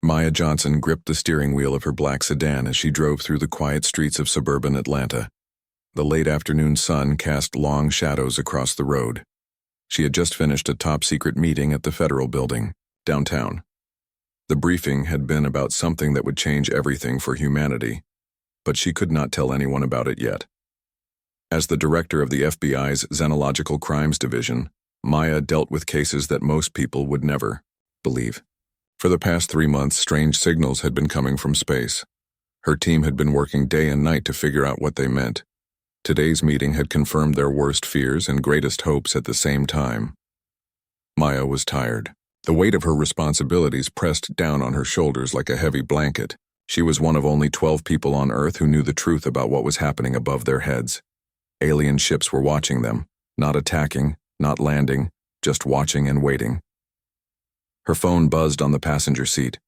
Maya Johnson gripped the steering wheel of her black sedan as she drove through the quiet streets of suburban Atlanta. The late afternoon sun cast long shadows across the road. She had just finished a top-secret meeting at the Federal Building, downtown. The briefing had been about something that would change everything for humanity, but she could not tell anyone about it yet. As the director of the FBI's Xenological Crimes Division, Maya dealt with cases that most people would never believe. For the past 3 months, strange signals had been coming from space. Her team had been working day and night to figure out what they meant. Today's meeting had confirmed their worst fears and greatest hopes at the same time. Maya was tired. The weight of her responsibilities pressed down on her shoulders like a heavy blanket. She was one of only 12 people on Earth who knew the truth about what was happening above their heads. Alien ships were watching them, not attacking, not landing, just watching and waiting. Her phone buzzed on the passenger seat.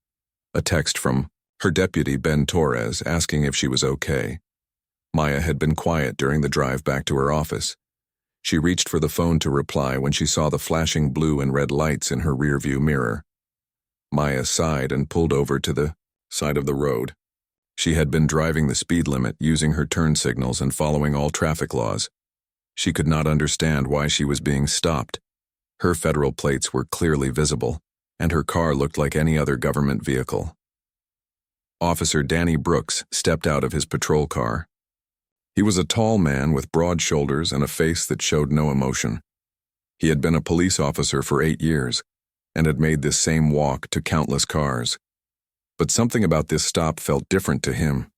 A text from her deputy, Ben Torres, asking if she was okay. Maya had been quiet during the drive back to her office. She reached for the phone to reply when she saw the flashing blue and red lights in her rearview mirror. Maya sighed and pulled over to the side of the road. She had been driving the speed limit, using her turn signals and following all traffic laws. She could not understand why she was being stopped. Her federal plates were clearly visible, and her car looked like any other government vehicle. Officer Danny Brooks stepped out of his patrol car. He was a tall man with broad shoulders and a face that showed no emotion. He had been a police officer for 8 years and had made this same walk to countless cars. But something about this stop felt different to him.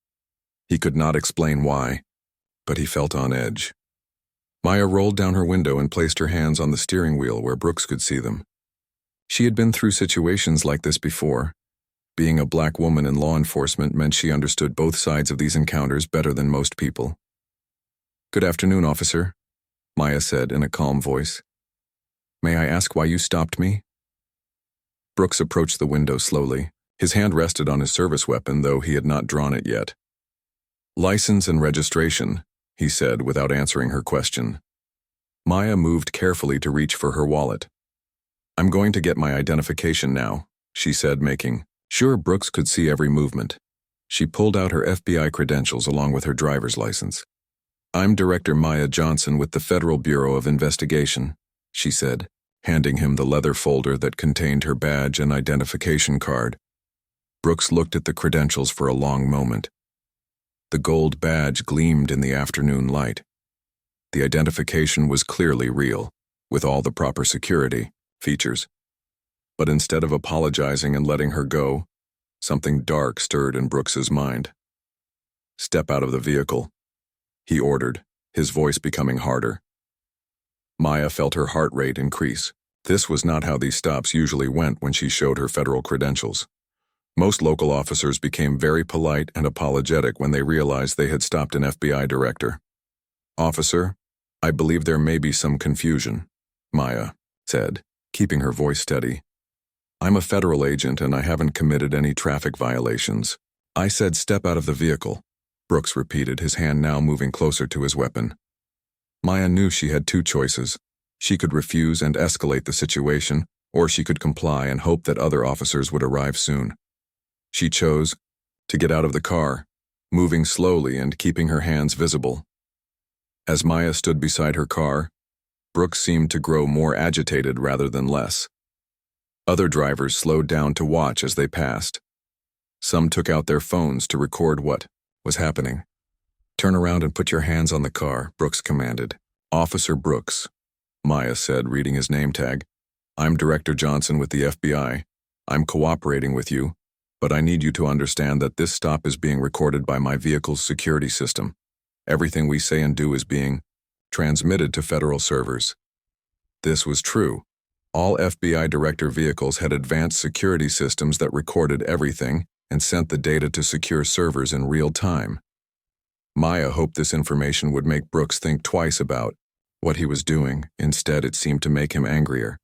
He could not explain why, but he felt on edge. Maya rolled down her window and placed her hands on the steering wheel where Brooks could see them. She had been through situations like this before. Being a black woman in law enforcement meant she understood both sides of these encounters better than most people. "Good afternoon, officer," Maya said in a calm voice. "May I ask why you stopped me?" Brooks approached the window slowly. His hand rested on his service weapon, though he had not drawn it yet. "License and registration," he said without answering her question. Maya moved carefully to reach for her wallet. "I'm going to get my identification now," she said, making sure Brooks could see every movement. She pulled out her FBI credentials along with her driver's license. "I'm Director Maya Johnson with the Federal Bureau of Investigation," she said, handing him the leather folder that contained her badge and identification card. Brooks looked at the credentials for a long moment. The gold badge gleamed in the afternoon light. The identification was clearly real, with all the proper security features. But instead of apologizing and letting her go, something dark stirred in Brooks's mind. "Step out of the vehicle," he ordered, his voice becoming harder. Maya felt her heart rate increase. This was not how these stops usually went when she showed her federal credentials. Most local officers became very polite and apologetic when they realized they had stopped an FBI director. "Officer, I believe there may be some confusion," Maya said, keeping her voice steady. "I'm a federal agent and I haven't committed any traffic violations." "I said step out of the vehicle," Brooks repeated, his hand now moving closer to his weapon. Maya knew she had two choices. She could refuse and escalate the situation, or she could comply and hope that other officers would arrive soon. She chose to get out of the car, moving slowly and keeping her hands visible. As Maya stood beside her car, Brooks seemed to grow more agitated rather than less. Other drivers slowed down to watch as they passed. Some took out their phones to record what was happening. "Turn around and put your hands on the car," Brooks commanded. "Officer Brooks," Maya said, reading his name tag. "I'm Director Johnson with the FBI. I'm cooperating with you, but I need you to understand that this stop is being recorded by my vehicle's security system. Everything we say and do is being transmitted to federal servers." This was true. All FBI director vehicles had advanced security systems that recorded everything and sent the data to secure servers in real time. Maya hoped this information would make Brooks think twice about what he was doing. Instead, it seemed to make him angrier.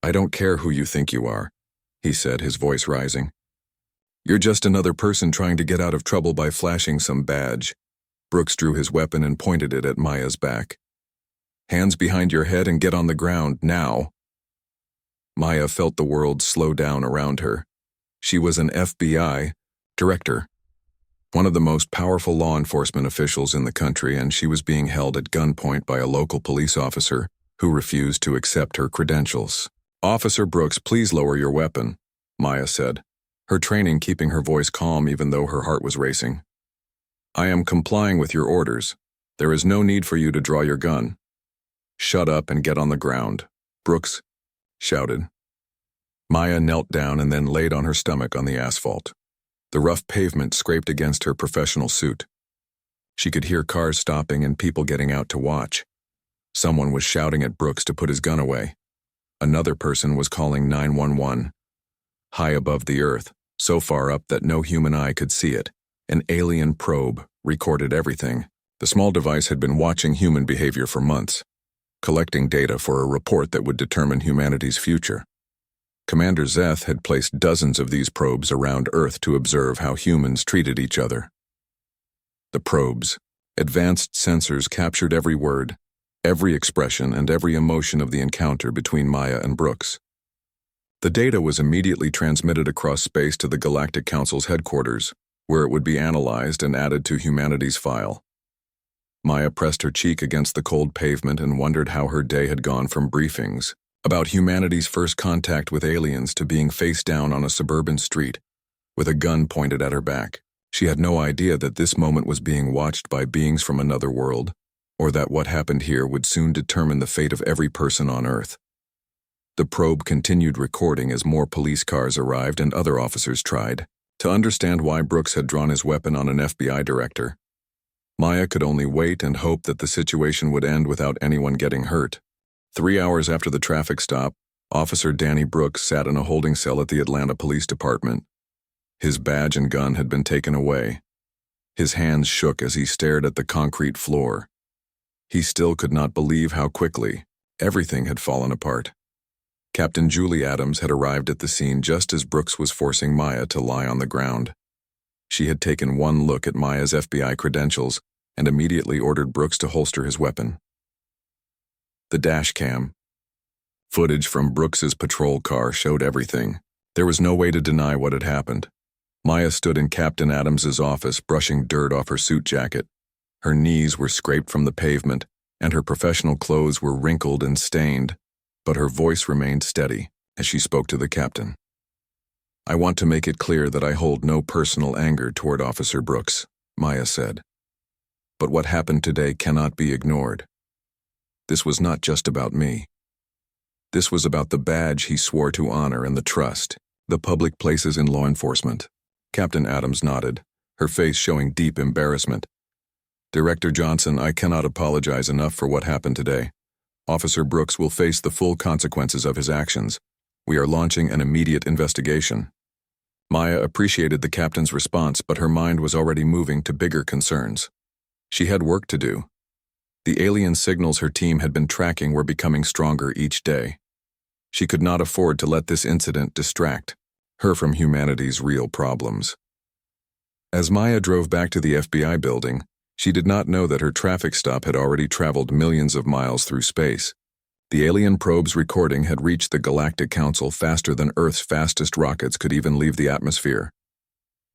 "I don't care who you think you are," he said, his voice rising. "You're just another person trying to get out of trouble by flashing some badge." Brooks drew his weapon and pointed it at Maya's back. "Hands behind your head and get on the ground, now." Maya felt the world slow down around her. She was an FBI director, one of the most powerful law enforcement officials in the country, and she was being held at gunpoint by a local police officer who refused to accept her credentials. "Officer Brooks, please lower your weapon," Maya said, her training keeping her voice calm even though her heart was racing. "I am complying with your orders. There is no need for you to draw your gun." "Shut up and get on the ground," Brooks shouted. Maya knelt down and then laid on her stomach on the asphalt. The rough pavement scraped against her professional suit. She could hear cars stopping and people getting out to watch. Someone was shouting at Brooks to put his gun away. Another person was calling 911. High above the earth, so far up that no human eye could see it, an alien probe recorded everything. The small device had been watching human behavior for months, collecting data for a report that would determine humanity's future. Commander Zeth had placed dozens of these probes around Earth to observe how humans treated each other. The probes, advanced sensors, captured every word, every expression, and every emotion of the encounter between Maya and Brooks. The data was immediately transmitted across space to the Galactic Council's headquarters, where it would be analyzed and added to humanity's file. Maya pressed her cheek against the cold pavement and wondered how her day had gone from briefings about humanity's first contact with aliens to being face down on a suburban street with a gun pointed at her back. She had no idea that this moment was being watched by beings from another world, or that what happened here would soon determine the fate of every person on Earth. The probe continued recording as more police cars arrived and other officers tried to understand why Brooks had drawn his weapon on an FBI director. Maya could only wait and hope that the situation would end without anyone getting hurt. 3 hours after the traffic stop, Officer Danny Brooks sat in a holding cell at the Atlanta Police Department. His badge and gun had been taken away. His hands shook as he stared at the concrete floor. He still could not believe how quickly everything had fallen apart. Captain Julie Adams had arrived at the scene just as Brooks was forcing Maya to lie on the ground. She had taken one look at Maya's FBI credentials and immediately ordered Brooks to holster his weapon. The dash cam footage from Brooks's patrol car showed everything. There was no way to deny what had happened. Maya stood in Captain Adams's office, brushing dirt off her suit jacket. Her knees were scraped from the pavement, and her professional clothes were wrinkled and stained, but her voice remained steady as she spoke to the captain. "I want to make it clear that I hold no personal anger toward Officer Brooks," Maya said. "But what happened today cannot be ignored. This was not just about me. This was about the badge he swore to honor and the trust the public places in law enforcement." Captain Adams nodded, her face showing deep embarrassment. "Director Johnson, I cannot apologize enough for what happened today. Officer Brooks will face the full consequences of his actions. We are launching an immediate investigation." Maya appreciated the captain's response, but her mind was already moving to bigger concerns. She had work to do. The alien signals her team had been tracking were becoming stronger each day. She could not afford to let this incident distract her from humanity's real problems. As Maya drove back to the FBI building, she did not know that her traffic stop had already traveled millions of miles through space. The alien probe's recording had reached the Galactic Council faster than Earth's fastest rockets could even leave the atmosphere.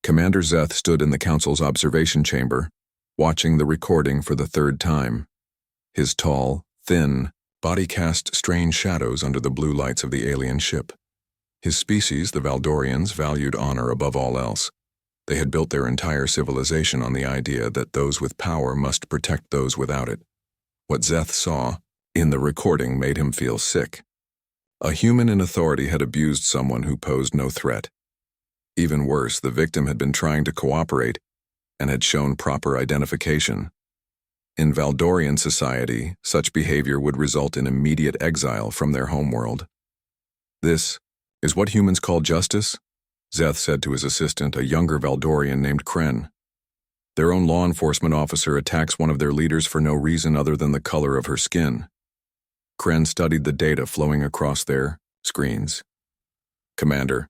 Commander Zeth stood in the Council's observation chamber, watching the recording for the third time. His tall, thin body cast strange shadows under the blue lights of the alien ship. His species, the Valdorians, valued honor above all else. They had built their entire civilization on the idea that those with power must protect those without it. What Zeth saw in the recording made him feel sick. A human in authority had abused someone who posed no threat. Even worse, the victim had been trying to cooperate and had shown proper identification. In Valdorian society, such behavior would result in immediate exile from their homeworld. "This is what humans call justice?" Zeth said to his assistant, a younger Valdorian named Kren. Their own law enforcement officer attacks one of their leaders for no reason other than the color of her skin. Kren studied the data flowing across their screens. "Commander,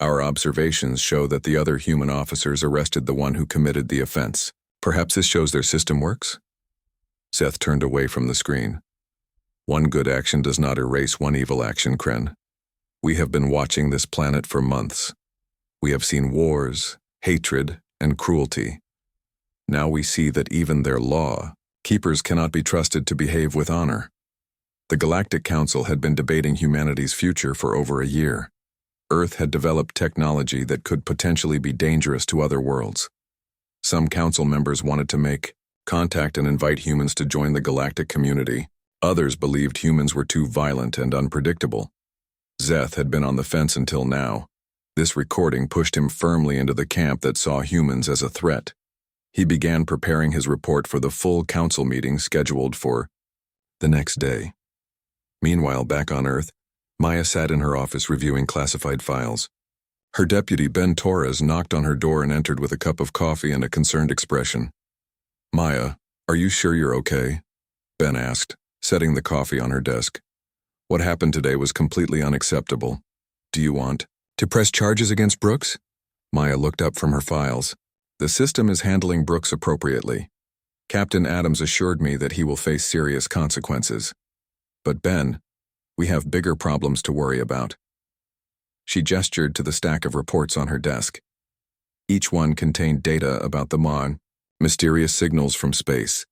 our observations show that the other human officers arrested the one who committed the offense. Perhaps this shows their system works?" Zeth turned away from the screen. "One good action does not erase one evil action, Kren. We have been watching this planet for months. We have seen wars, hatred, and cruelty. Now we see that even their law keepers cannot be trusted to behave with honor. The Galactic Council had been debating humanity's future for over a year. Earth had developed technology that could potentially be dangerous to other worlds. Some council members wanted to make contact and invite humans to join the galactic community. Others believed humans were too violent and unpredictable. Zeth had been on the fence until now. This recording pushed him firmly into the camp that saw humans as a threat. He began preparing his report for the full council meeting scheduled for the next day. Meanwhile, back on Earth, Maya sat in her office reviewing classified files. Her deputy, Ben Torres, knocked on her door and entered with a cup of coffee and a concerned expression. "Maya, are you sure you're okay?" Ben asked, setting the coffee on her desk. "What happened today was completely unacceptable. Do you want to press charges against Brooks?" Maya looked up from her files. "The system is handling Brooks appropriately. Captain Adams assured me that he will face serious consequences. But Ben, we have bigger problems to worry about." She gestured to the stack of reports on her desk. Each one contained data about the Mon, mysterious signals from space.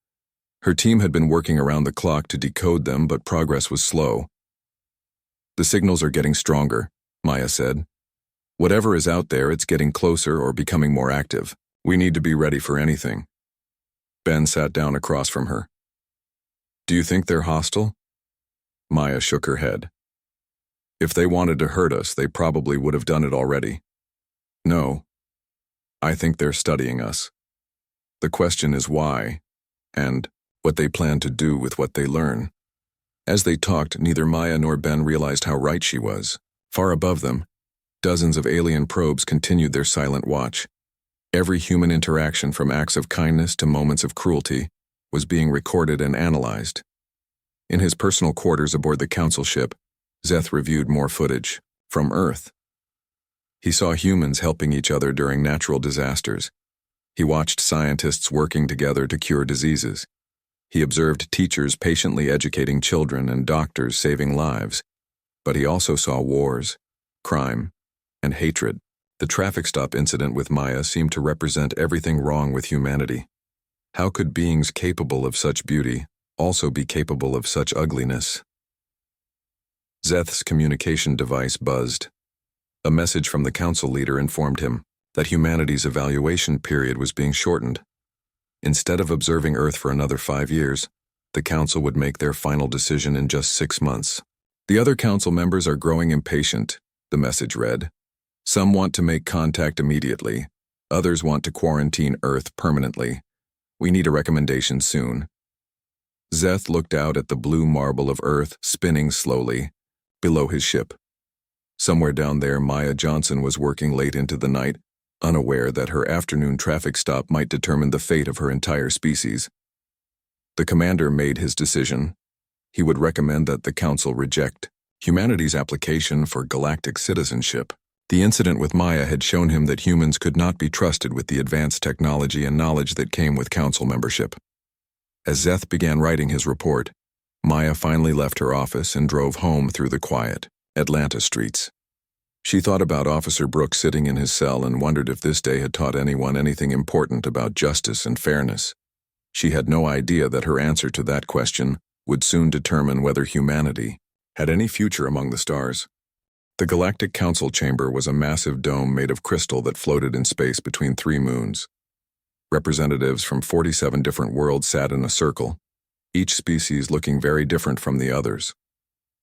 Her team had been working around the clock to decode them, but progress was slow. "The signals are getting stronger," Maya said. "Whatever is out there, it's getting closer or becoming more active. We need to be ready for anything." Ben sat down across from her. "Do you think they're hostile?" Maya shook her head. "If they wanted to hurt us, they probably would have done it already." "No. I think they're studying us. The question is why, and what they plan to do with what they learn." As they talked, neither Maya nor Ben realized how right she was. Far above them, dozens of alien probes continued their silent watch. Every human interaction, from acts of kindness to moments of cruelty, was being recorded and analyzed. In his personal quarters aboard the council ship, Zeth reviewed more footage from Earth. He saw humans helping each other during natural disasters. He watched scientists working together to cure diseases. He observed teachers patiently educating children and doctors saving lives. But he also saw wars, crime, and hatred. The traffic stop incident with Maya seemed to represent everything wrong with humanity. How could beings capable of such beauty also be capable of such ugliness? Zeth's communication device buzzed. A message from the council leader informed him that humanity's evaluation period was being shortened. Instead of observing Earth for another 5 years, the council would make their final decision in just 6 months. "The other council members are growing impatient," the message read. "Some want to make contact immediately. Others want to quarantine Earth permanently. We need a recommendation soon." Zeth looked out at the blue marble of Earth spinning slowly below his ship. Somewhere down there, Maya Johnson was working late into the night, unaware that her afternoon traffic stop might determine the fate of her entire species. The commander made his decision. He would recommend that the council reject humanity's application for galactic citizenship. The incident with Maya had shown him that humans could not be trusted with the advanced technology and knowledge that came with council membership. As Zeth began writing his report, Maya finally left her office and drove home through the quiet Atlanta streets. She thought about Officer Brooks sitting in his cell and wondered if this day had taught anyone anything important about justice and fairness. She had no idea that her answer to that question would soon determine whether humanity had any future among the stars. The Galactic Council chamber was a massive dome made of crystal that floated in space between 3 moons. Representatives from 47 different worlds sat in a circle, each species looking very different from the others.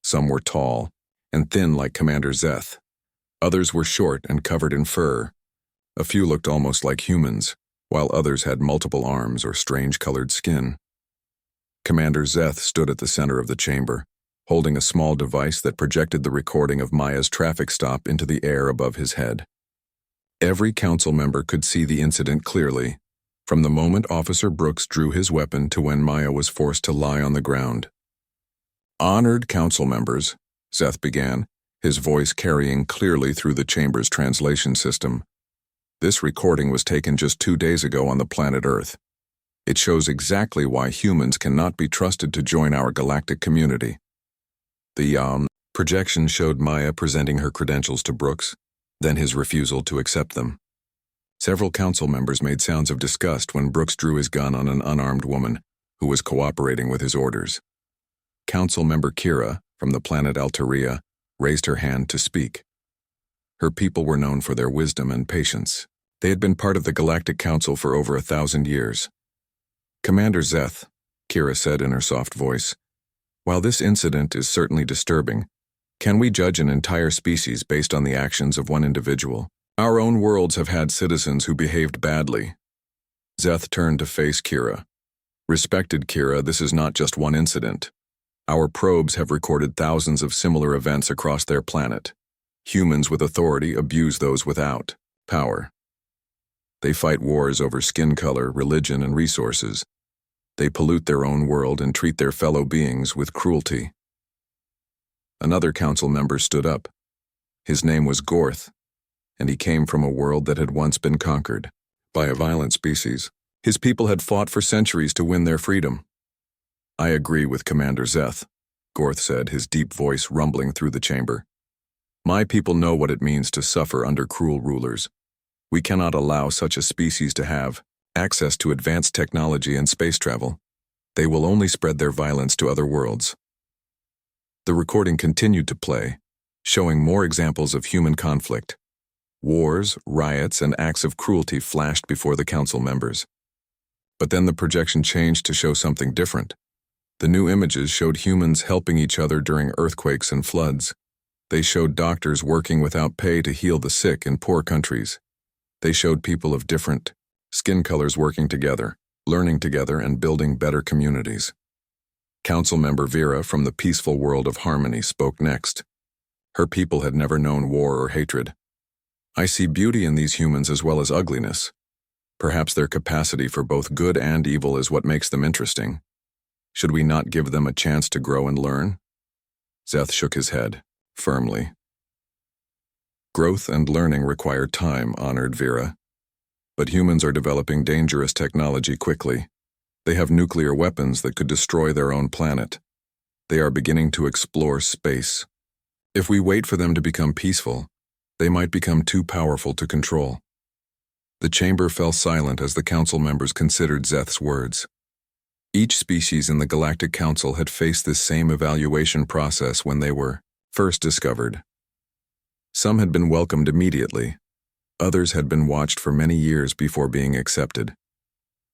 Some were tall and thin like Commander Zeth. Others were short and covered in fur. A few looked almost like humans, while others had multiple arms or strange-colored skin. Commander Zeth stood at the center of the chamber, holding a small device that projected the recording of Maya's traffic stop into the air above his head. Every council member could see the incident clearly, from the moment Officer Brooks drew his weapon to when Maya was forced to lie on the ground. "Honored council members," Zeth began, his voice carrying clearly through the chamber's translation system. "This recording was taken just 2 days ago on the planet Earth. It shows exactly why humans cannot be trusted to join our galactic community." The projection showed Maya presenting her credentials to Brooks, then his refusal to accept them. Several council members made sounds of disgust when Brooks drew his gun on an unarmed woman who was cooperating with his orders. Council member Kira, from the planet Altaria, raised her hand to speak. Her people were known for their wisdom and patience. They had been part of the Galactic Council for over 1,000 years. "Commander Zeth," Kira said in her soft voice, "while this incident is certainly disturbing, can we judge an entire species based on the actions of one individual? Our own worlds have had citizens who behaved badly." Zeth turned to face Kira. "Respected Kira, this is not just one incident. Our probes have recorded thousands of similar events across their planet. Humans with authority abuse those without power. They fight wars over skin color, religion, and resources. They pollute their own world and treat their fellow beings with cruelty." Another council member stood up. His name was Gorth, and he came from a world that had once been conquered by a violent species. His people had fought for centuries to win their freedom. "I agree with Commander Zeth," Gorth said, his deep voice rumbling through the chamber. "My people know what it means to suffer under cruel rulers. We cannot allow such a species to have access to advanced technology and space travel. They will only spread their violence to other worlds." The recording continued to play, showing more examples of human conflict. Wars, riots, and acts of cruelty flashed before the council members. But then the projection changed to show something different. The new images showed humans helping each other during earthquakes and floods. They showed doctors working without pay to heal the sick in poor countries. They showed people of different skin colors working together, learning together, and building better communities. Council member Vera from the peaceful world of Harmony spoke next. Her people had never known war or hatred. "I see beauty in these humans as well as ugliness. Perhaps their capacity for both good and evil is what makes them interesting. Should we not give them a chance to grow and learn?" Zeth shook his head, firmly. "Growth and learning require time," honored Vera. "But humans are developing dangerous technology quickly. They have nuclear weapons that could destroy their own planet. They are beginning to explore space. If we wait for them to become peaceful, they might become too powerful to control." The chamber fell silent as the council members considered Zeth's words. Each species in the Galactic Council had faced this same evaluation process when they were first discovered. Some had been welcomed immediately. Others had been watched for many years before being accepted.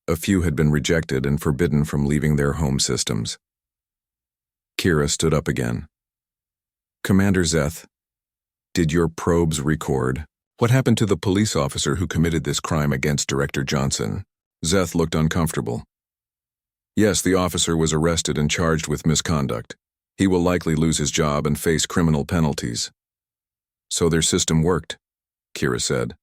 A few had been rejected and forbidden from leaving their home systems. Kira stood up again. "Commander Zeth, did your probes record? What happened to the police officer who committed this crime against Director Johnson?" Zeth looked uncomfortable. "Yes, the officer was arrested and charged with misconduct. He will likely lose his job and face criminal penalties." "So their system worked," Kira said.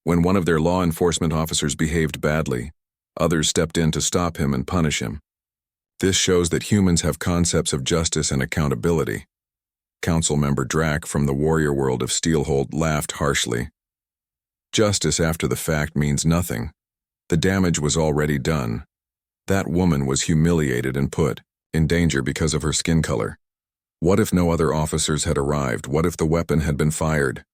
"When one of their law enforcement officers behaved badly, others stepped in to stop him and punish him. This shows that humans have concepts of justice and accountability." Council member Drac from the warrior world of Steelhold laughed harshly. "Justice after the fact means nothing. The damage was already done. That woman was humiliated and put in danger because of her skin color. What if no other officers had arrived? What if the weapon had been fired?"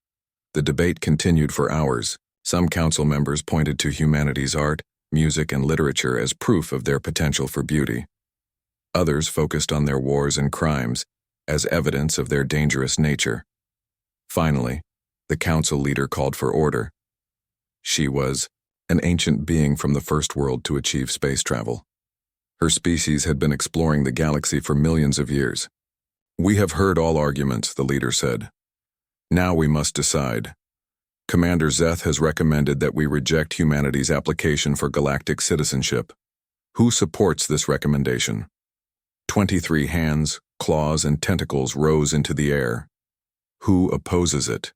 The debate continued for hours. Some council members pointed to humanity's art, music, and literature as proof of their potential for beauty. Others focused on their wars and crimes as evidence of their dangerous nature. Finally, the council leader called for order. She was an ancient being from the first world to achieve space travel. Her species had been exploring the galaxy for millions of years. "We have heard all arguments," the leader said. "Now we must decide. Commander Zeth has recommended that we reject humanity's application for galactic citizenship. Who supports this recommendation?" 23 hands, claws, and tentacles rose into the air. Who opposes it?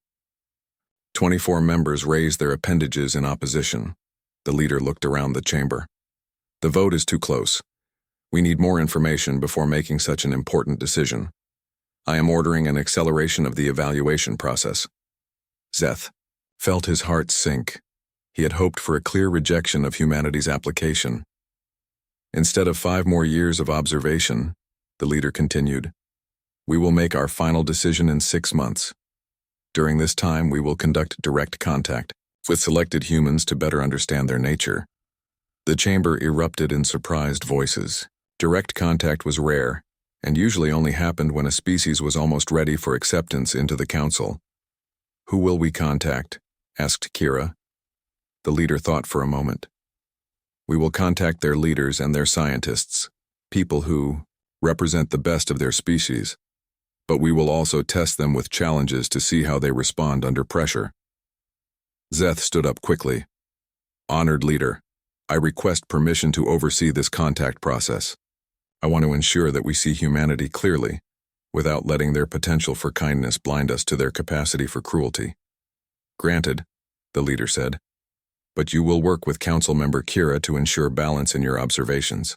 24 members raised their appendages in opposition. The leader looked around the chamber. "The vote is too close. We need more information before making such an important decision. I am ordering an acceleration of the evaluation process." Zeth felt his heart sink. He had hoped for a clear rejection of humanity's application. "Instead of 5 more years of observation," the leader continued, "we will make our final decision in 6 months. During this time, we will conduct direct contact with selected humans to better understand their nature. The chamber erupted in surprised voices. Direct contact was rare, and usually only happened when a species was almost ready for acceptance into the council. Who will we contact? Asked Kira. The leader thought for a moment. We will contact their leaders and their scientists, people who represent the best of their species, but we will also test them with challenges to see how they respond under pressure. Zeth stood up quickly. Honored leader, I request permission to oversee this contact process. I want to ensure that we see humanity clearly, without letting their potential for kindness blind us to their capacity for cruelty. Granted, the leader said, but you will work with Council Member Kira to ensure balance in your observations.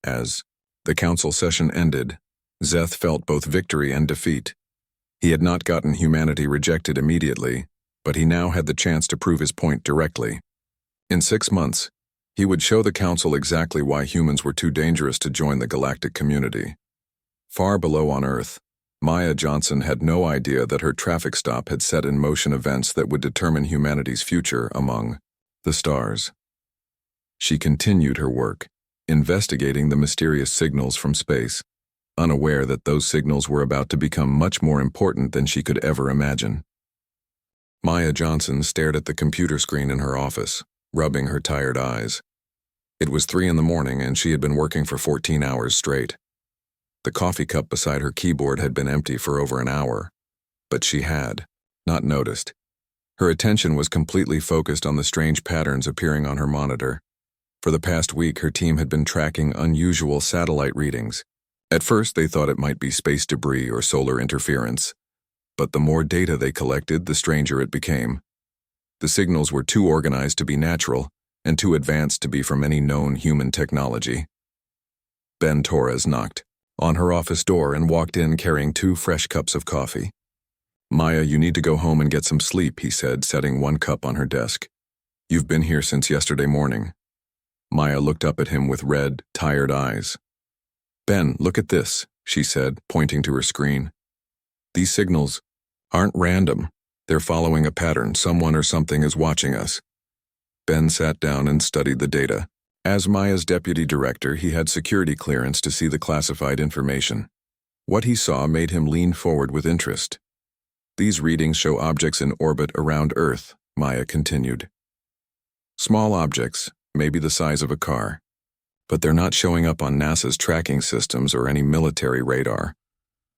As the council session ended, Zeth felt both victory and defeat. He had not gotten humanity rejected immediately, but he now had the chance to prove his point directly. In 6 months, he would show the council exactly why humans were too dangerous to join the galactic community. Far below on Earth, Maya Johnson had no idea that her traffic stop had set in motion events that would determine humanity's future among the stars. She continued her work, investigating the mysterious signals from space, unaware that those signals were about to become much more important than she could ever imagine. Maya Johnson stared at the computer screen in her office, rubbing her tired eyes. It was 3 in the morning and she had been working for 14 hours straight. The coffee cup beside her keyboard had been empty for over an hour, but she had not noticed. Her attention was completely focused on the strange patterns appearing on her monitor. For the past week, her team had been tracking unusual satellite readings. At first, they thought it might be space debris or solar interference, but the more data they collected, the stranger it became. The signals were too organized to be natural and too advanced to be from any known human technology. Ben Torres knocked on her office door and walked in carrying 2 fresh cups of coffee. Maya, you need to go home and get some sleep, he said, setting 1 cup on her desk. You've been here since yesterday morning. Maya looked up at him with red, tired eyes. Ben, look at this, she said, pointing to her screen. These signals aren't random. They're following a pattern. Someone or something is watching us. Ben sat down and studied the data. As Maya's deputy director, he had security clearance to see the classified information. What he saw made him lean forward with interest. These readings show objects in orbit around Earth, Maya continued. Small objects, maybe the size of a car, but they're not showing up on NASA's tracking systems or any military radar.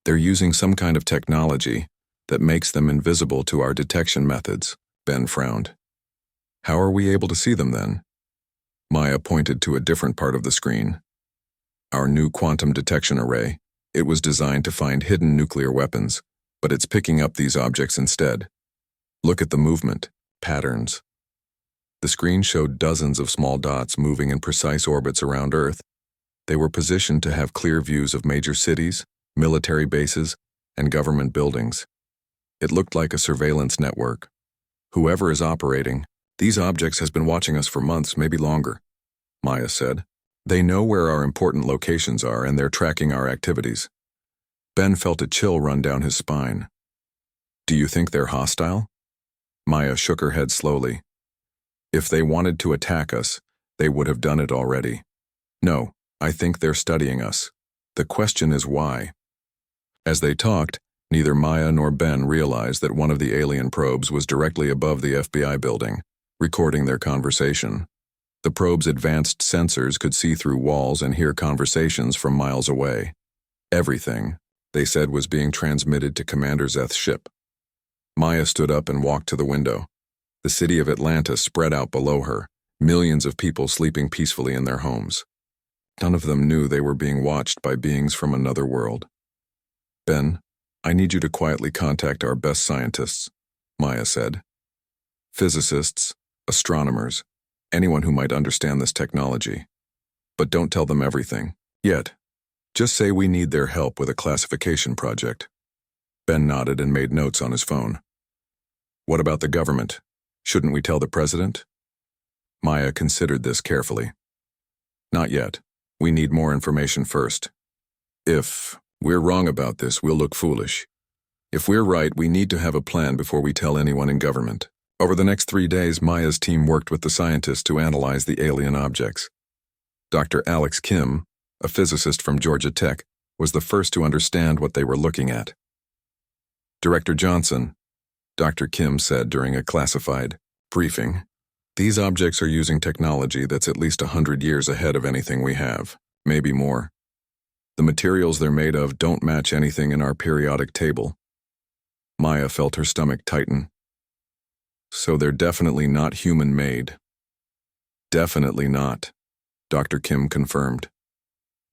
They're using some kind of technology that makes them invisible to our detection methods, Ben frowned. How are we able to see them then? Maya pointed to a different part of the screen. Our new quantum detection array. It was designed to find hidden nuclear weapons, but it's picking up these objects instead. Look at the movement, patterns. The screen showed dozens of small dots moving in precise orbits around Earth. They were positioned to have clear views of major cities, military bases, and government buildings. It looked like a surveillance network. Whoever is operating these objects has been watching us for months, maybe longer, Maya said. They know where our important locations are and they're tracking our activities. Ben felt a chill run down his spine. Do you think they're hostile? Maya shook her head slowly. If they wanted to attack us, they would have done it already. No, I think they're studying us. The question is why. As they talked, neither Maya nor Ben realized that one of the alien probes was directly above the FBI building, recording their conversation. The probe's advanced sensors could see through walls and hear conversations from miles away. Everything, they said, was being transmitted to Commander Zeth's ship. Maya stood up and walked to the window. The city of Atlanta spread out below her, millions of people sleeping peacefully in their homes. None of them knew they were being watched by beings from another world. Ben, I need you to quietly contact our best scientists, Maya said. Physicists, astronomers, anyone who might understand this technology. But don't tell them everything, yet. Just say we need their help with a classification project. Ben nodded and made notes on his phone. What about the government? Shouldn't we tell the president? Maya considered this carefully. Not yet. We need more information first. If we're wrong about this, we'll look foolish. If we're right, we need to have a plan before we tell anyone in government. Over the next 3 days, Maya's team worked with the scientists to analyze the alien objects. Dr. Alex Kim, a physicist from Georgia Tech, was the first to understand what they were looking at. Director Johnson, Dr. Kim said during a classified briefing, these objects are using technology that's at least 100 years ahead of anything we have, maybe more. The materials they're made of don't match anything in our periodic table. Maya felt her stomach tighten. So they're definitely not human-made. Definitely not, Dr. Kim confirmed.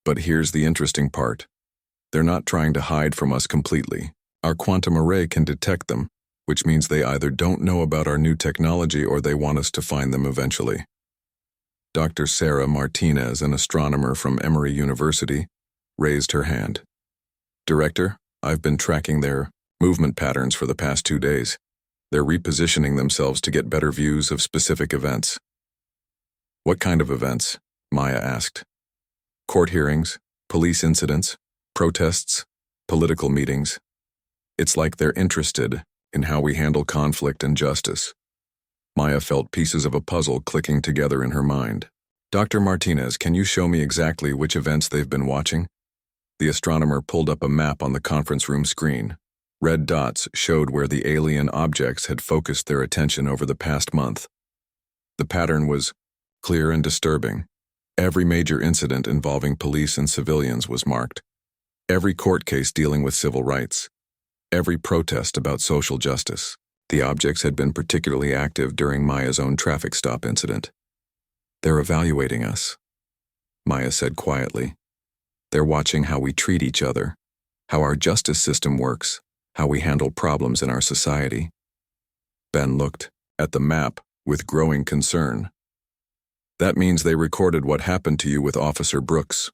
But here's the interesting part. They're not trying to hide from us completely. Our quantum array can detect them, which means they either don't know about our new technology or they want us to find them eventually. Dr. Sarah Martinez, an astronomer from Emory University, raised her hand. Director, I've been tracking their movement patterns for the past 2 days. They're repositioning themselves to get better views of specific events. What kind of events? Maya asked. Court hearings, police incidents, protests, political meetings. It's like they're interested in how we handle conflict and justice. Maya felt pieces of a puzzle clicking together in her mind. Dr. Martinez, can you show me exactly which events they've been watching? The astronomer pulled up a map on the conference room screen. Red dots showed where the alien objects had focused their attention over the past month. The pattern was clear and disturbing. Every major incident involving police and civilians was marked. Every court case dealing with civil rights. Every protest about social justice. The objects had been particularly active during Maya's own traffic stop incident. They're evaluating us, Maya said quietly. They're watching how we treat each other, how our justice system works, how we handle problems in our society. Ben looked at the map with growing concern. That means they recorded what happened to you with Officer Brooks.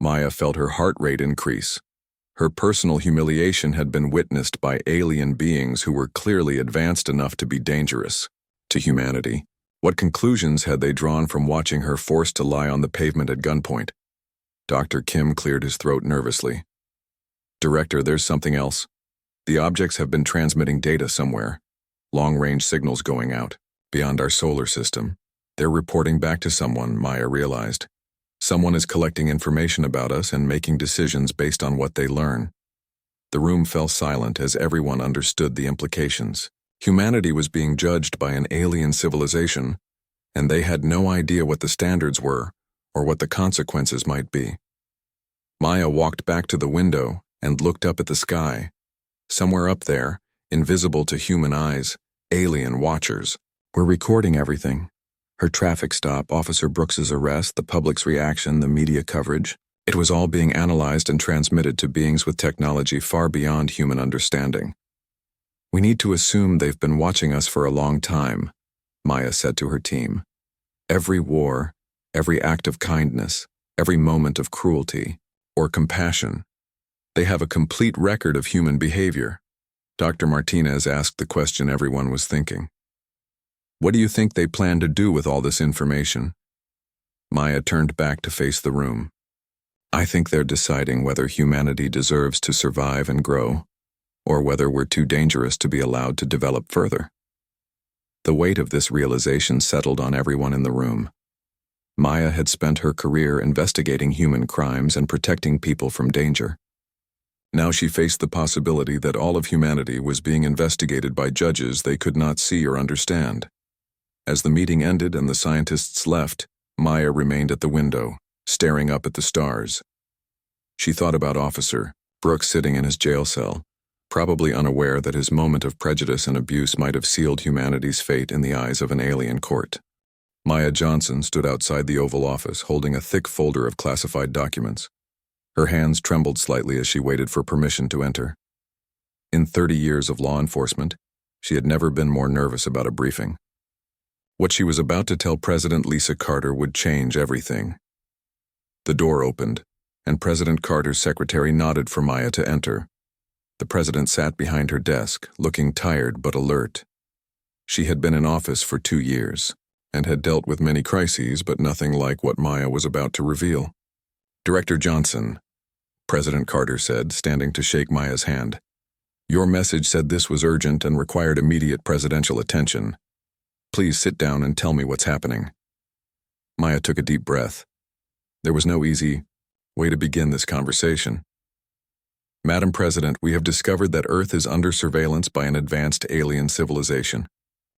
Maya felt her heart rate increase. Her personal humiliation had been witnessed by alien beings who were clearly advanced enough to be dangerous to humanity. What conclusions had they drawn from watching her forced to lie on the pavement at gunpoint? Dr. Kim cleared his throat nervously. Director, there's something else. The objects have been transmitting data somewhere. Long-range signals going out, beyond our solar system. They're reporting back to someone, Maya realized. Someone is collecting information about us and making decisions based on what they learn. The room fell silent as everyone understood the implications. Humanity was being judged by an alien civilization, and they had no idea what the standards were or what the consequences might be. Maya walked back to the window and looked up at the sky. Somewhere up there, invisible to human eyes, alien watchers were recording everything. Her traffic stop, Officer Brooks's arrest, the public's reaction, the media coverage. It was all being analyzed and transmitted to beings with technology far beyond human understanding. We need to assume they've been watching us for a long time, Maya said to her team. Every war, every act of kindness, every moment of cruelty or compassion. They have a complete record of human behavior. Dr. Martinez asked the question everyone was thinking. What do you think they plan to do with all this information? Maya turned back to face the room. I think they're deciding whether humanity deserves to survive and grow, or whether we're too dangerous to be allowed to develop further. The weight of this realization settled on everyone in the room. Maya had spent her career investigating human crimes and protecting people from danger. Now she faced the possibility that all of humanity was being investigated by judges they could not see or understand. As the meeting ended and the scientists left, Maya remained at the window, staring up at the stars. She thought about Officer Brooks sitting in his jail cell, probably unaware that his moment of prejudice and abuse might have sealed humanity's fate in the eyes of an alien court. Maya Johnson stood outside the Oval Office, holding a thick folder of classified documents. Her hands trembled slightly as she waited for permission to enter. In 30 years of law enforcement, she had never been more nervous about a briefing. What she was about to tell President Lisa Carter would change everything. The door opened, and President Carter's secretary nodded for Maya to enter. The president sat behind her desk, looking tired but alert. She had been in office for 2 years, and had dealt with many crises, but nothing like what Maya was about to reveal. Director Johnson, President Carter said, standing to shake Maya's hand. Your message said this was urgent and required immediate presidential attention. Please sit down and tell me what's happening." Maya took a deep breath. There was no easy way to begin this conversation. "Madam President, we have discovered that Earth is under surveillance by an advanced alien civilization.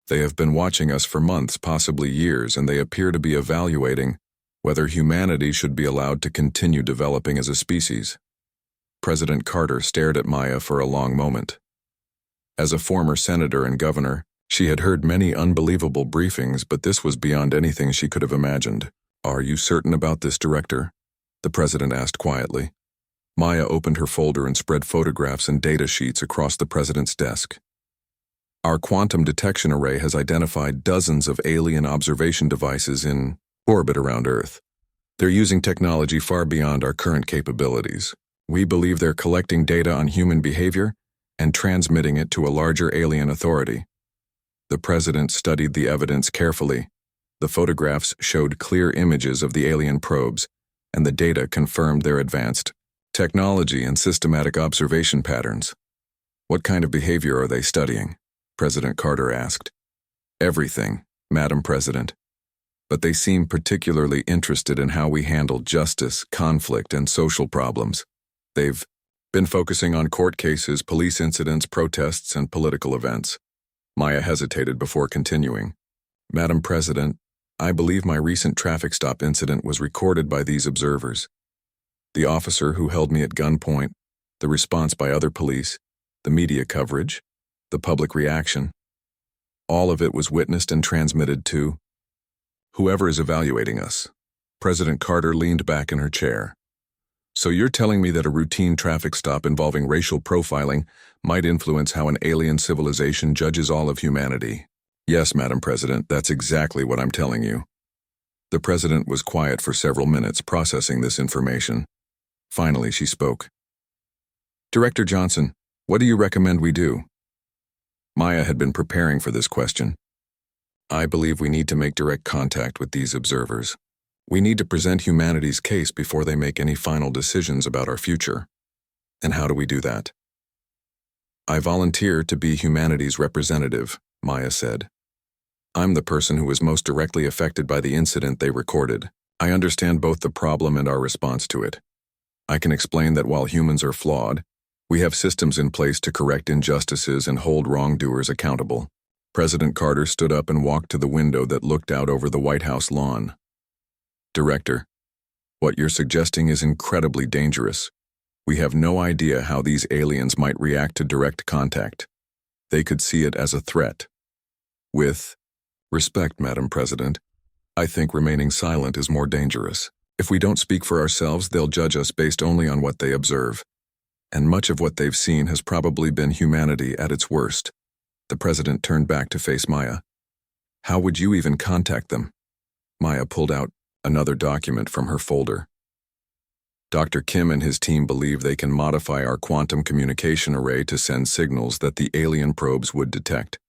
They have been watching us for months, possibly years, and they appear to be evaluating whether humanity should be allowed to continue developing as a species." President Carter stared at Maya for a long moment. As a former senator and governor, she had heard many unbelievable briefings, but this was beyond anything she could have imagined. "Are you certain about this, Director?" the president asked quietly. Maya opened her folder and spread photographs and data sheets across the president's desk. "Our quantum detection array has identified dozens of alien observation devices in orbit around Earth. They're using technology far beyond our current capabilities. We believe they're collecting data on human behavior and transmitting it to a larger alien authority." The president studied the evidence carefully. The photographs showed clear images of the alien probes, and the data confirmed their advanced technology and systematic observation patterns. "What kind of behavior are they studying?" President Carter asked. "Everything, Madam President. But they seem particularly interested in how we handle justice, conflict, and social problems. They've been focusing on court cases, police incidents, protests, and political events." Maya hesitated before continuing. "Madam President, I believe my recent traffic stop incident was recorded by these observers. The officer who held me at gunpoint, the response by other police, the media coverage, the public reaction. All of it was witnessed and transmitted to whoever is evaluating us." President Carter leaned back in her chair. "So you're telling me that a routine traffic stop involving racial profiling might influence how an alien civilization judges all of humanity?" "Yes, Madam President, that's exactly what I'm telling you." The president was quiet for several minutes, processing this information. Finally, she spoke. "Director Johnson, what do you recommend we do?" Maya had been preparing for this question. "I believe we need to make direct contact with these observers. We need to present humanity's case before they make any final decisions about our future." "And how do we do that?" "I volunteer to be humanity's representative," Maya said. "I'm the person who was most directly affected by the incident they recorded. I understand both the problem and our response to it. I can explain that while humans are flawed, we have systems in place to correct injustices and hold wrongdoers accountable." President Carter stood up and walked to the window that looked out over the White House lawn. "Director, what you're suggesting is incredibly dangerous. We have no idea how these aliens might react to direct contact. They could see it as a threat. With respect, Madam President, I think remaining silent is more dangerous. If we don't speak for ourselves, they'll judge us based only on what they observe. And much of what they've seen has probably been humanity at its worst." The president turned back to face Maya. "How would you even contact them?" Maya pulled out another document from her folder. "Dr. Kim and his team believe they can modify our quantum communication array to send signals that the alien probes would detect.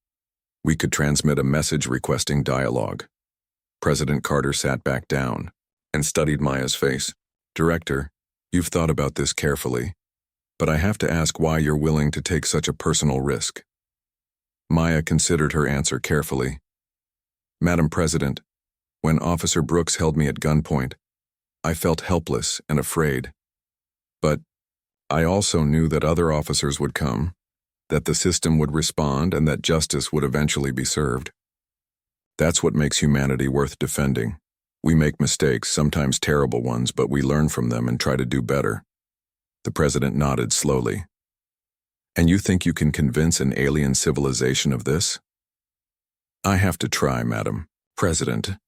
We could transmit a message requesting dialogue." President Carter sat back down and studied Maya's face. "Director, you've thought about this carefully, but I have to ask why you're willing to take such a personal risk." Maya considered her answer carefully. "Madam President, when Officer Brooks held me at gunpoint, I felt helpless and afraid. But I also knew that other officers would come, that the system would respond, and that justice would eventually be served. That's what makes humanity worth defending. We make mistakes, sometimes terrible ones, but we learn from them and try to do better." The president nodded slowly. "And you think you can convince an alien civilization of this?" "I have to try, Madam President,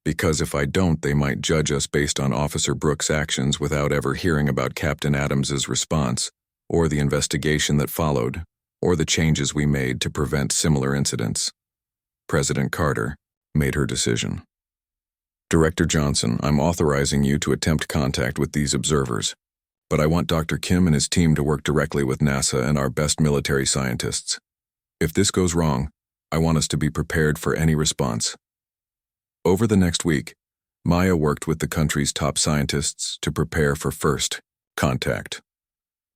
because if I don't, they might judge us based on Officer Brooks' actions without ever hearing about Captain Adams's response, or the investigation that followed, or the changes we made to prevent similar incidents." President Carter made her decision. "Director Johnson, I'm authorizing you to attempt contact with these observers, but I want Dr. Kim and his team to work directly with NASA and our best military scientists. If this goes wrong, I want us to be prepared for any response." Over the next week, Maya worked with the country's top scientists to prepare for first contact.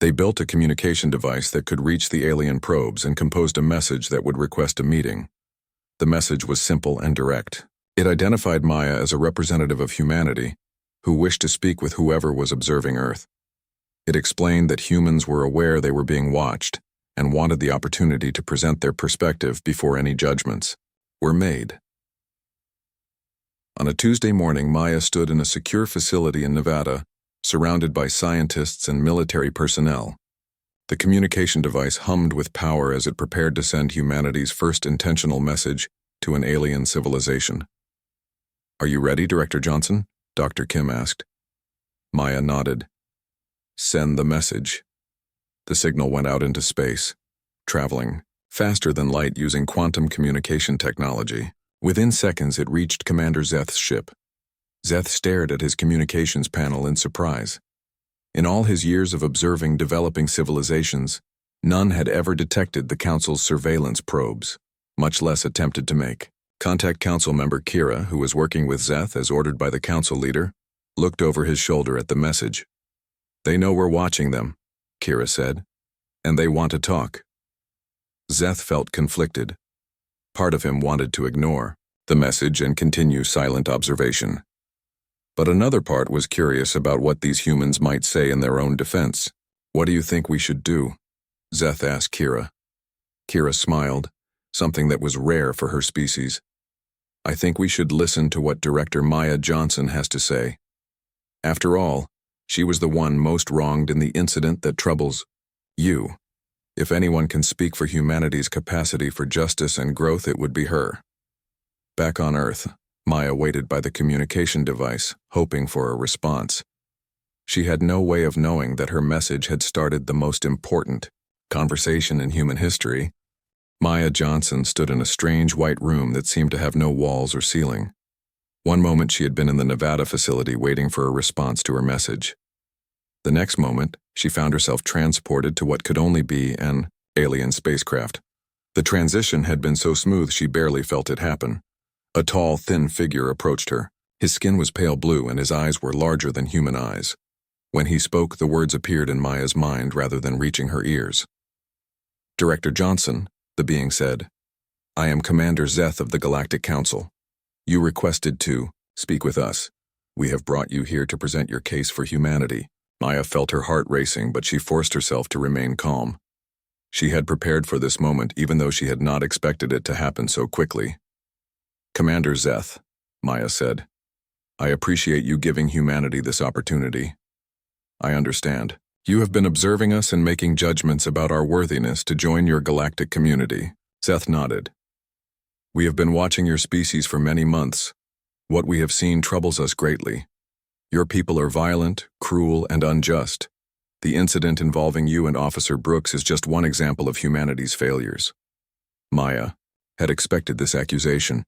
They built a communication device that could reach the alien probes and composed a message that would request a meeting. The message was simple and direct. It identified Maya as a representative of humanity who wished to speak with whoever was observing Earth. It explained that humans were aware they were being watched and wanted the opportunity to present their perspective before any judgments were made. On a Tuesday morning, Maya stood in a secure facility in Nevada, surrounded by scientists and military personnel. The communication device hummed with power as it prepared to send humanity's first intentional message to an alien civilization. "Are you ready, Director Johnson?" Dr. Kim asked. Maya nodded. "Send the message." The signal went out into space, traveling faster than light using quantum communication technology. Within seconds, it reached Commander Zeth's ship. Zeth stared at his communications panel in surprise. In all his years of observing developing civilizations, none had ever detected the Council's surveillance probes, much less attempted to make. Contact Council member Kira, who was working with Zeth as ordered by the Council leader, looked over his shoulder at the message. "They know we're watching them," Kira said, "and they want to talk." Zeth felt conflicted. Part of him wanted to ignore the message and continue silent observation. But another part was curious about what these humans might say in their own defense. "What do you think we should do?" Zeth asked Kira. Kira smiled, something that was rare for her species. "I think we should listen to what Director Maya Johnson has to say. After all, she was the one most wronged in the incident that troubles you. If anyone can speak for humanity's capacity for justice and growth, it would be her." Back on Earth, Maya waited by the communication device, hoping for a response. She had no way of knowing that her message had started the most important conversation in human history. Maya Johnson stood in a strange white room that seemed to have no walls or ceiling. One moment she had been in the Nevada facility waiting for a response to her message. The next moment, she found herself transported to what could only be an alien spacecraft. The transition had been so smooth she barely felt it happen. A tall, thin figure approached her. His skin was pale blue and his eyes were larger than human eyes. When he spoke, the words appeared in Maya's mind rather than reaching her ears. "Director Johnson," the being said, "I am Commander Zeth of the Galactic Council. You requested to speak with us. We have brought you here to present your case for humanity." Maya felt her heart racing, but she forced herself to remain calm. She had prepared for this moment, even though she had not expected it to happen so quickly. "Commander Zeth," Maya said, "I appreciate you giving humanity this opportunity. I understand. You have been observing us and making judgments about our worthiness to join your galactic community." Zeth nodded. "We have been watching your species for many months. What we have seen troubles us greatly. Your people are violent, cruel, and unjust. The incident involving you and Officer Brooks is just one example of humanity's failures." Maya had expected this accusation.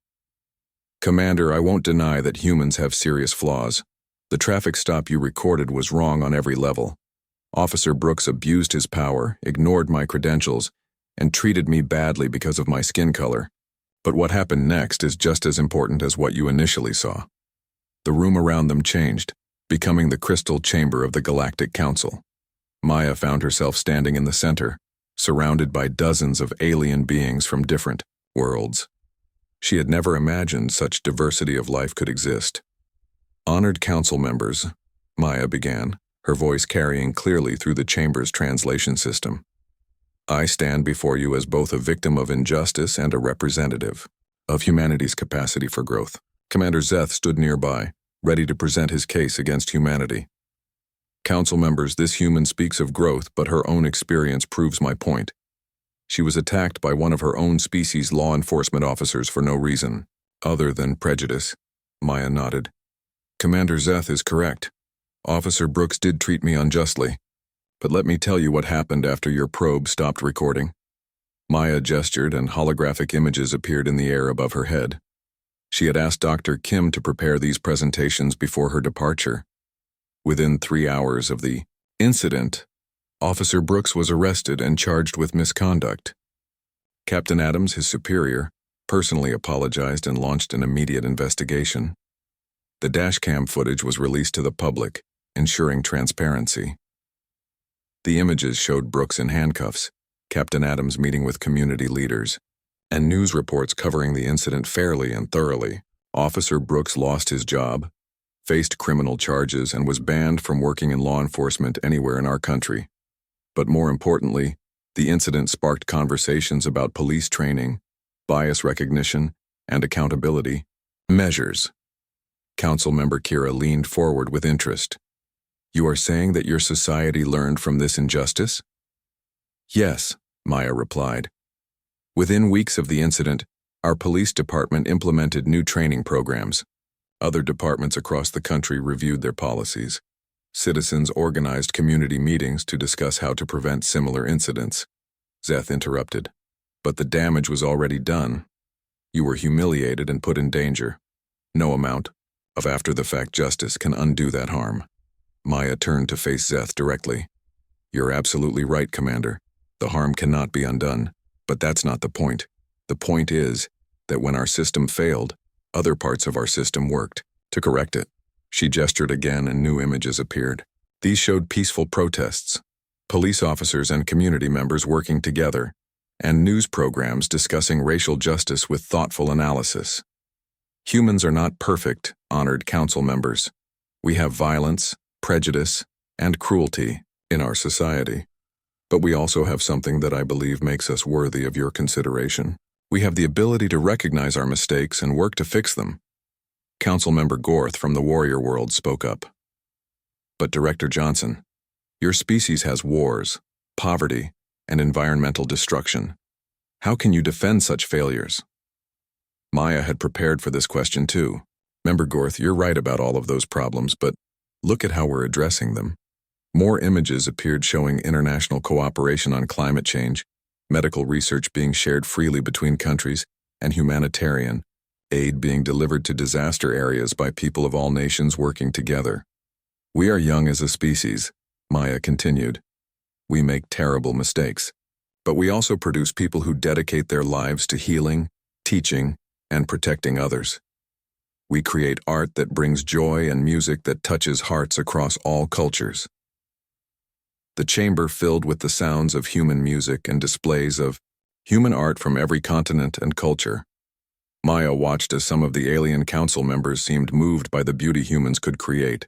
"Commander, I won't deny that humans have serious flaws. The traffic stop you recorded was wrong on every level. Officer Brooks abused his power, ignored my credentials, and treated me badly because of my skin color. But what happened next is just as important as what you initially saw." The room around them changed, becoming the crystal chamber of the Galactic Council. Maya found herself standing in the center, surrounded by dozens of alien beings from different worlds. She had never imagined such diversity of life could exist. "Honored council members," Maya began, her voice carrying clearly through the chamber's translation system. "I stand before you as both a victim of injustice and a representative of humanity's capacity for growth." Commander Zeth stood nearby, ready to present his case against humanity. "Council members, this human speaks of growth, but her own experience proves my point. She was attacked by one of her own species' law enforcement officers for no reason other than prejudice." Maya nodded. "Commander Zeth is correct. Officer Brooks did treat me unjustly. But let me tell you what happened after your probe stopped recording." Maya gestured and holographic images appeared in the air above her head. She had asked Dr. Kim to prepare these presentations before her departure. Within 3 hours of the incident, Officer Brooks was arrested and charged with misconduct. Captain Adams, his superior, personally apologized and launched an immediate investigation. The dashcam footage was released to the public, ensuring transparency. The images showed Brooks in handcuffs, Captain Adams meeting with community leaders, and news reports covering the incident fairly and thoroughly. Officer Brooks lost his job, faced criminal charges, and was banned from working in law enforcement anywhere in our country. But more importantly, the incident sparked conversations about police training, bias recognition, and accountability measures. Councilmember Kira leaned forward with interest. You are saying that your society learned from this injustice? Yes, Maya replied. Within weeks of the incident, our police department implemented new training programs. Other departments across the country reviewed their policies. Citizens organized community meetings to discuss how to prevent similar incidents. Zeth interrupted. But the damage was already done. You were humiliated and put in danger. No amount of after-the-fact justice can undo that harm. Maya turned to face Zeth directly. You're absolutely right, Commander. The harm cannot be undone. But that's not the point. The point is that when our system failed, other parts of our system worked to correct it. She gestured again and new images appeared. These showed peaceful protests, police officers and community members working together, and news programs discussing racial justice with thoughtful analysis. Humans are not perfect, honored council members. We have violence, prejudice, and cruelty in our society. But we also have something that I believe makes us worthy of your consideration. We have the ability to recognize our mistakes and work to fix them. Councilmember Gorth from the warrior world spoke up. But Director Johnson, your species has wars, poverty, and environmental destruction. How can you defend such failures? Maya had prepared for this question too. Member Gorth, you're right about all of those problems, but look at how we're addressing them. More images appeared showing international cooperation on climate change, medical research being shared freely between countries, and humanitarian aid being delivered to disaster areas by people of all nations working together. We are young as a species, Maya continued. We make terrible mistakes, but we also produce people who dedicate their lives to healing, teaching, and protecting others. We create art that brings joy and music that touches hearts across all cultures. The chamber filled with the sounds of human music and displays of human art from every continent and culture. Maya watched as some of the alien council members seemed moved by the beauty humans could create.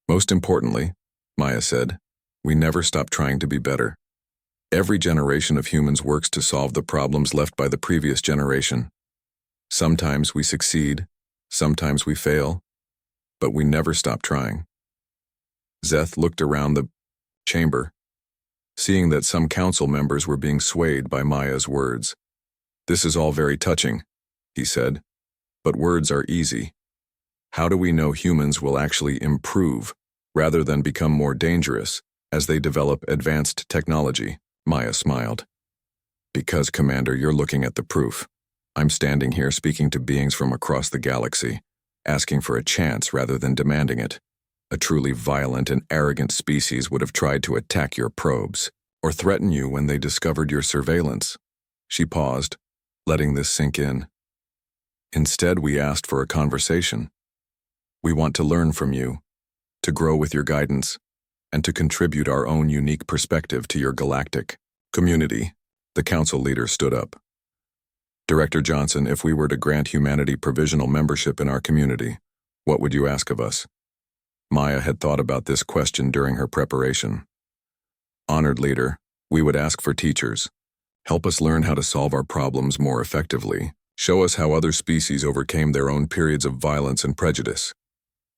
Most importantly, Maya said, we never stop trying to be better. Every generation of humans works to solve the problems left by the previous generation. Sometimes we succeed, sometimes we fail, but we never stop trying. Zeth looked around the chamber, seeing that some council members were being swayed by Maya's words. This is all very touching, he said, but words are easy. How do we know humans will actually improve rather than become more dangerous as they develop advanced technology? Maya smiled. Because, Commander, you're looking at the proof. I'm standing here speaking to beings from across the galaxy, asking for a chance rather than demanding it. A truly violent and arrogant species would have tried to attack your probes, or threaten you when they discovered your surveillance. She paused, letting this sink in. Instead, we asked for a conversation. We want to learn from you, to grow with your guidance, and to contribute our own unique perspective to your galactic community. The council leader stood up. Director Johnson, if we were to grant humanity provisional membership in our community, what would you ask of us? Maya had thought about this question during her preparation. Honored leader, we would ask for teachers. Help us learn how to solve our problems more effectively. Show us how other species overcame their own periods of violence and prejudice.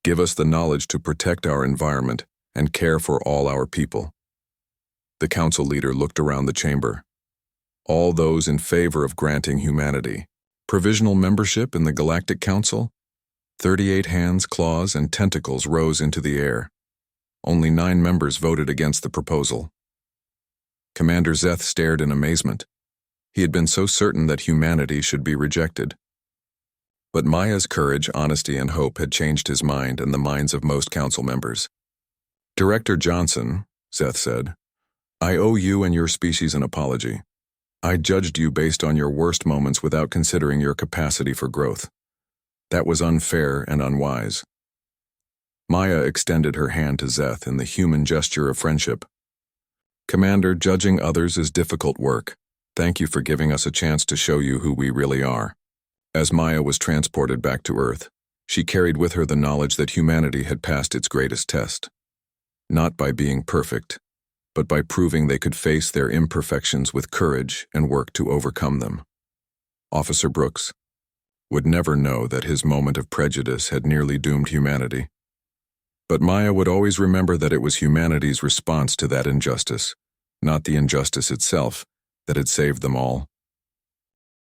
Give us the knowledge to protect our environment and care for all our people. The council leader looked around the chamber. All those in favor of granting humanity provisional membership in the Galactic Council? 38 hands, claws, and tentacles rose into the air. Only 9 members voted against the proposal. Commander Zeth stared in amazement. He had been so certain that humanity should be rejected. But Maya's courage, honesty, and hope had changed his mind and the minds of most council members. Director Johnson, Zeth said, I owe you and your species an apology. I judged you based on your worst moments without considering your capacity for growth. That was unfair and unwise. Maya extended her hand to Zeth in the human gesture of friendship. Commander, judging others is difficult work. Thank you for giving us a chance to show you who we really are. As Maya was transported back to Earth, she carried with her the knowledge that humanity had passed its greatest test. Not by being perfect, but by proving they could face their imperfections with courage and work to overcome them. Officer Brooks would never know that his moment of prejudice had nearly doomed humanity. But Maya would always remember that it was humanity's response to that injustice, not the injustice itself, that had saved them all.